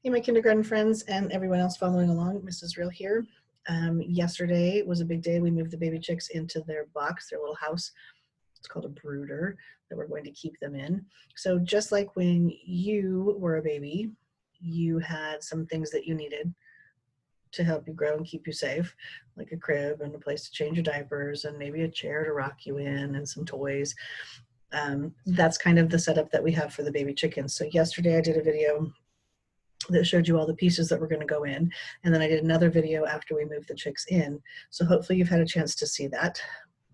Hey, my kindergarten friends and everyone else following along, Mrs. Real here. Yesterday was a big day. We moved the baby chicks into their box, their little house. It's called a brooder that we're going to keep them in. So just like when you were a baby, you had some things that you needed to help you grow and keep you safe, like a crib and a place to change your diapers and maybe a chair to rock you in and some toys. That's kind of the setup that we have for the baby chickens. So yesterday I did a video that showed you all the pieces that were going to go in. And then I did another video after we moved the chicks in. So hopefully you've had a chance to see that.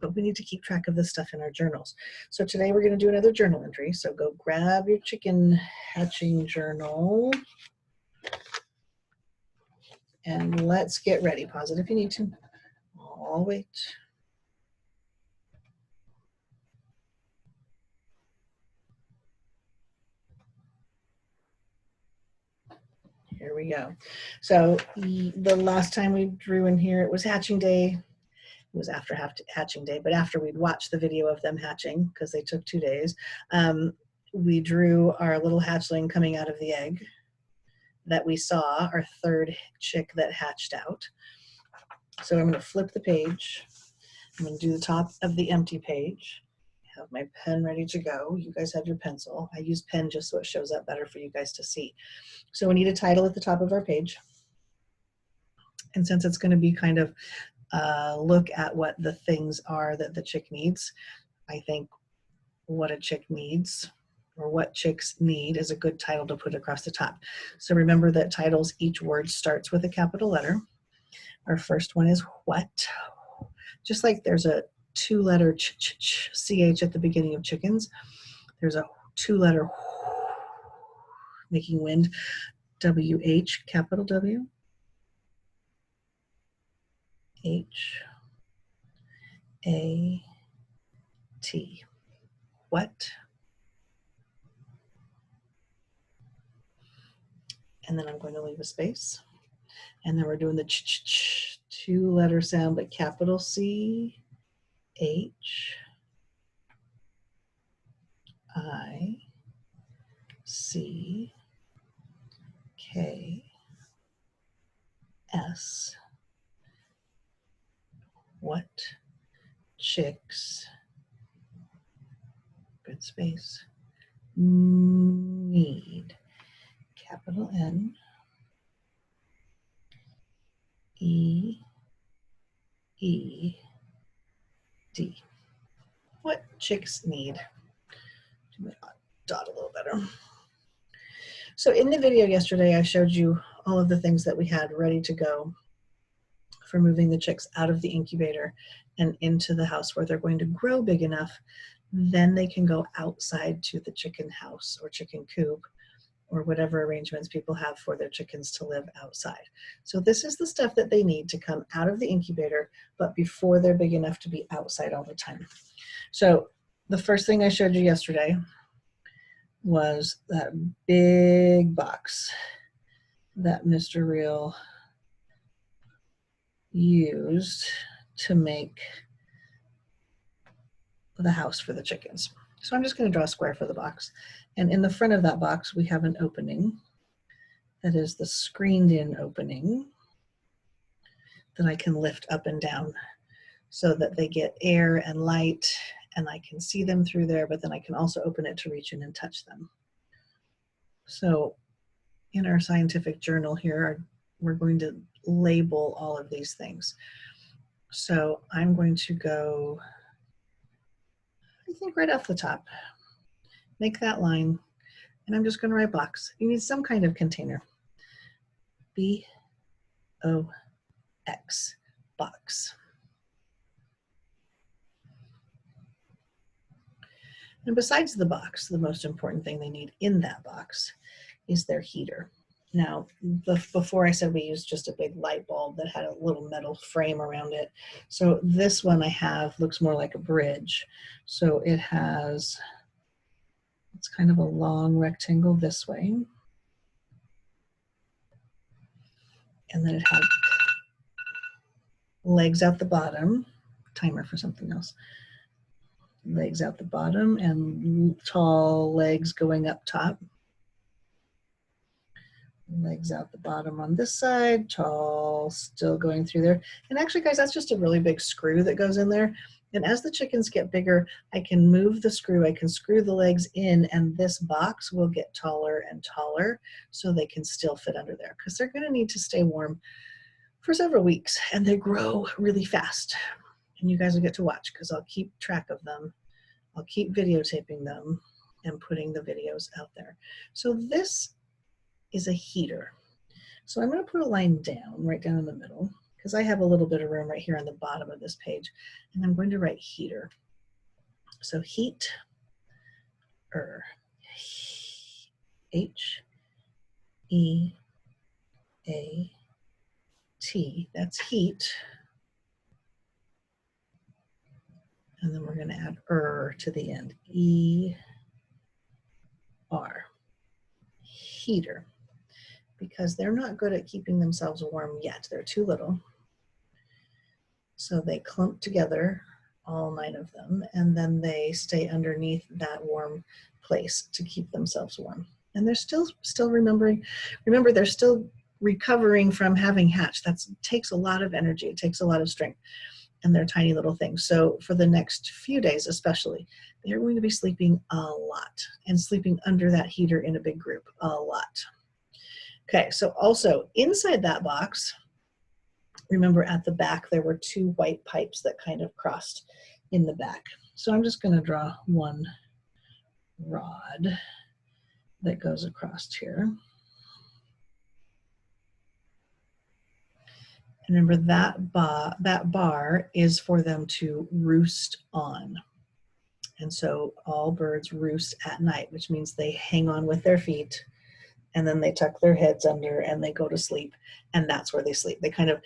But we need to keep track of this stuff in our journals. So today we're going to do another journal entry. So go grab your chicken hatching journal. And let's get ready. Pause it if you need to. I'll wait. Here we go. So the last time we drew in here, it was hatching day. It was after hatching day, but after we'd watched the video of them hatching, because they took 2 days, we drew our little hatchling coming out of the egg that we saw, our third chick that hatched out. So I'm going to flip the page. I'm going to do the top of the empty page. I have my pen ready to go. You guys have your pencil. I use pen just so it shows up better for you guys to see. So we need a title at the top of our page. And since it's going to be kind of look at what the things are that the chick needs, I think what a chick needs or what chicks need is a good title to put across the top. So remember that titles, each word starts with a capital letter. Our first one is what. Just like there's a 2-letter ch at the beginning of chickens, there's a 2-letter making wind, WH, capital W, H, A, T. What? And then I'm going to leave a space. And then we're doing the ch 2-letter sound, but capital C, H, I, C, K, S. What chicks, good space, need, capital N, E, E, D. What chicks need. Do my dot a little better. So in the video yesterday, I showed you all of the things that we had ready to go for moving the chicks out of the incubator and into the house where they're going to grow big enough. Then they can go outside to the chicken house or chicken coop or whatever arrangements people have for their chickens to live outside. So this is the stuff that they need to come out of the incubator, but before they're big enough to be outside all the time. So the first thing I showed you yesterday was that big box that Mr. Real used to make the house for the chickens. So I'm just going to draw a square for the box. And in the front of that box, we have an opening that is the screened in opening that I can lift up and down so that they get air and light and I can see them through there, but then I can also open it to reach in and touch them. So in our scientific journal here, we're going to label all of these things. So I'm going to go, I think right off the top, make that line, and I'm just going to write box. You need some kind of container. B-O-X, box. And besides the box, the most important thing they need in that box is their heater. Now, before I said we used just a big light bulb that had a little metal frame around it. So this one I have looks more like a bridge. So it has, it's kind of a long rectangle this way. And then it has legs out the bottom, timer for something else. Legs out the bottom and tall legs going up top. Legs out the bottom on this side, tall, still going through there. And actually, guys, that's just a really big screw that goes in there. And as the chickens get bigger, I can move the screw, I can screw the legs in, and this box will get taller and taller so they can still fit under there, because they're going to need to stay warm for several weeks, and they grow really fast. And you guys will get to watch, because I'll keep track of them. I'll keep videotaping them and putting the videos out there. So this is a heater. So I'm going to put a line down, right down in the middle, because I have a little bit of room right here on the bottom of this page, and I'm going to write heater. So heat, H-E-A-T, that's heat. And then we're going to add to the end, E-R, heater, because they're not good at keeping themselves warm yet. They're too little. So they clump together, all 9 of them, and then they stay underneath that warm place to keep themselves warm. And they're still remember, they're still recovering from having hatched. That takes a lot of energy. It takes a lot of strength, and they're tiny little things. So for the next few days especially, they're going to be sleeping a lot and sleeping under that heater in a big group a lot. Okay, so also inside that box, remember at the back there were 2 white pipes that kind of crossed in the back. So I'm just going to draw one rod that goes across here. And remember that bar is for them to roost on. And so all birds roost at night, which means they hang on with their feet, and then they tuck their heads under and they go to sleep, and that's where they sleep. They don't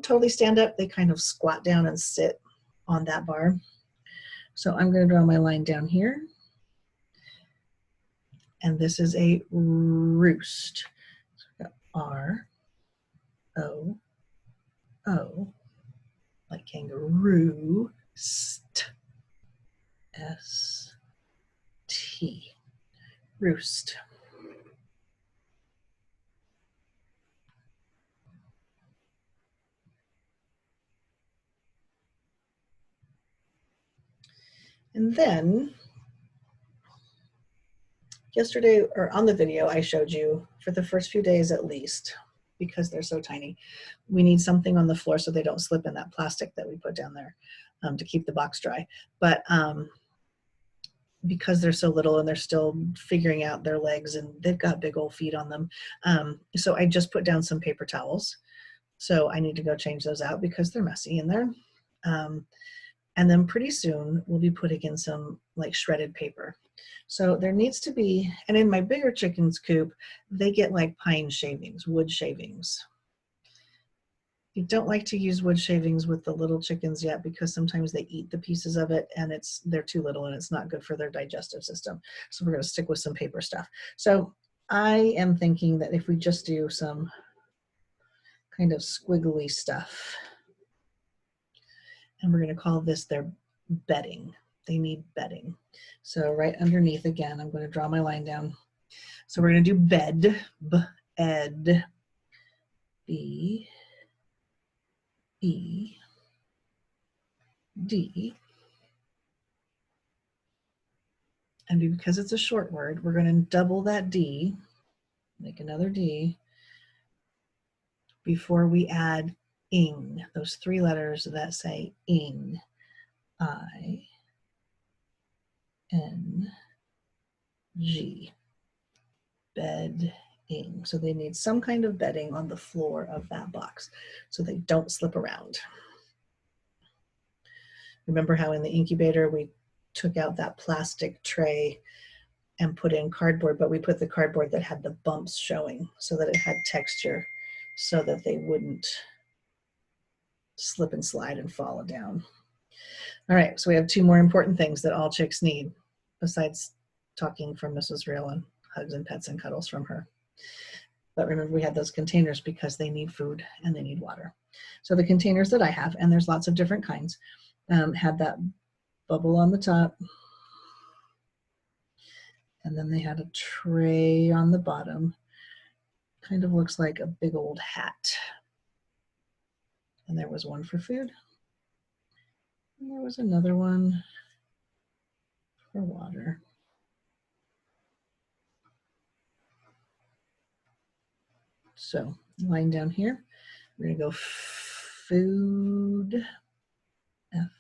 totally stand up, they kind of squat down and sit on that bar. So I'm going to draw my line down here, and this is a roost. So we've got R-O-O, like kangaroo, S-T, roost. And then yesterday, or on the video, I showed you for the first few days at least, because they're so tiny, we need something on the floor so they don't slip in that plastic that we put down there to keep the box dry. But because they're so little and they're still figuring out their legs and they've got big old feet on them, so I just put down some paper towels. So I need to go change those out because they're messy in there. And then pretty soon we'll be putting in some like shredded paper. So there needs to be, and in my bigger chickens coop, they get like pine shavings, wood shavings. You don't like to use wood shavings with the little chickens yet because sometimes they eat the pieces of it and they're too little and it's not good for their digestive system. So we're going to stick with some paper stuff. So I am thinking that if we just do some kind of squiggly stuff, and we're going to call this their bedding. They need bedding. So right underneath, again, I'm going to draw my line down. So we're going to do bed, B-ed, B-E-D. And because it's a short word, we're going to double that D, make another D, before we add ing, those 3 letters that say ing, I-N-G, bedding. So they need some kind of bedding on the floor of that box so they don't slip around. Remember how in the incubator we took out that plastic tray and put in cardboard, but we put the cardboard that had the bumps showing so that it had texture so that they wouldn't slip and slide and fall down. All right, so we have 2 more important things that all chicks need besides talking from Mrs. Real and hugs and pets and cuddles from her. But remember, we had those containers because they need food and they need water. So the containers that I have, and there's lots of different kinds, had that bubble on the top, and then they had a tray on the bottom Kind of looks like a big old hat. And there was one for food. And there was another one for water. So line down here, we're gonna go food, F-O-O-D.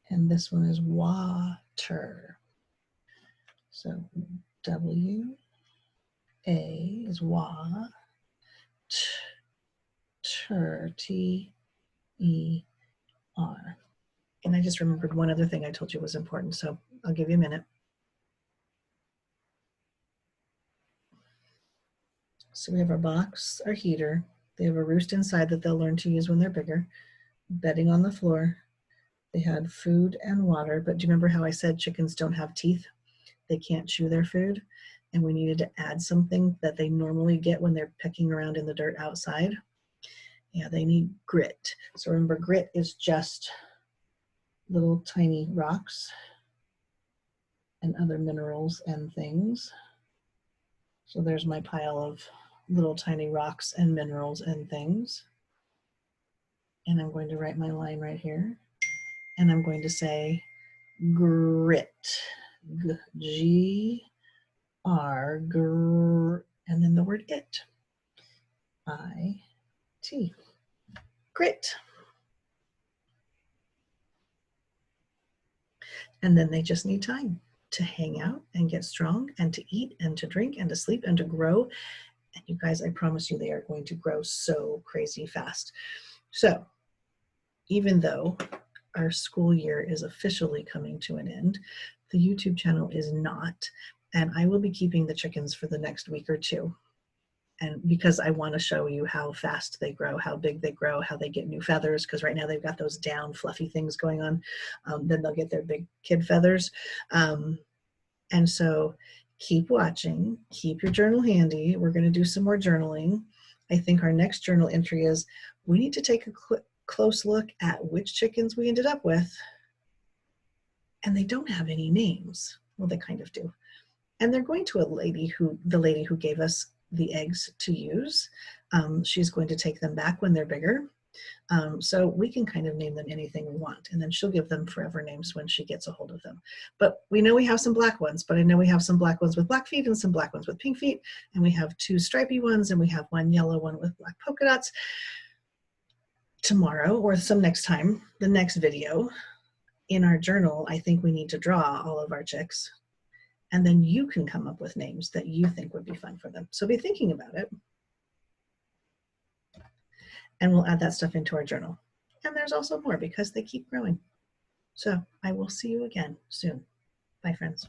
And this one is water. So W-A is wa, T-E-R. And I just remembered one other thing I told you was important, so I'll give you a minute. So we have our box, our heater. They have a roost inside that they'll learn to use when they're bigger. Bedding on the floor. They had food and water, but do you remember how I said chickens don't have teeth? They can't chew their food, and we needed to add something that they normally get when they're pecking around in the dirt outside. Yeah, they need grit. So remember, grit is just little tiny rocks and other minerals and things. So there's my pile of little tiny rocks and minerals and things. And I'm going to write my line right here. And I'm going to say grit. G-R, gr, and then the word it. I-T. Grit. And then they just need time to hang out and get strong and to eat and to drink and to sleep and to grow. And you guys, I promise you, they are going to grow so crazy fast. So even though our school year is officially coming to an end, the YouTube channel is not. And I will be keeping the chickens for the next week or two. And because I want to show you how fast they grow, how big they grow, how they get new feathers, because right now they've got those down fluffy things going on. Then they'll get their big kid feathers. And so keep watching, keep your journal handy. We're going to do some more journaling. I think our next journal entry is we need to take a close look at which chickens we ended up with. And they don't have any names. Well, they kind of do. And they're going to the lady who gave us the eggs to use. She's going to take them back when they're bigger. So we can kind of name them anything we want, and then she'll give them forever names when she gets a hold of them. But we know we have some black ones, but I know we have some black ones with black feet and some black ones with pink feet, and we have 2 stripy ones, and we have 1 yellow one with black polka dots. Tomorrow, or some next time, the next video, in our journal, I think we need to draw all of our chicks. And then you can come up with names that you think would be fun for them. So be thinking about it. And we'll add that stuff into our journal. And there's also more because they keep growing. So I will see you again soon. Bye, friends.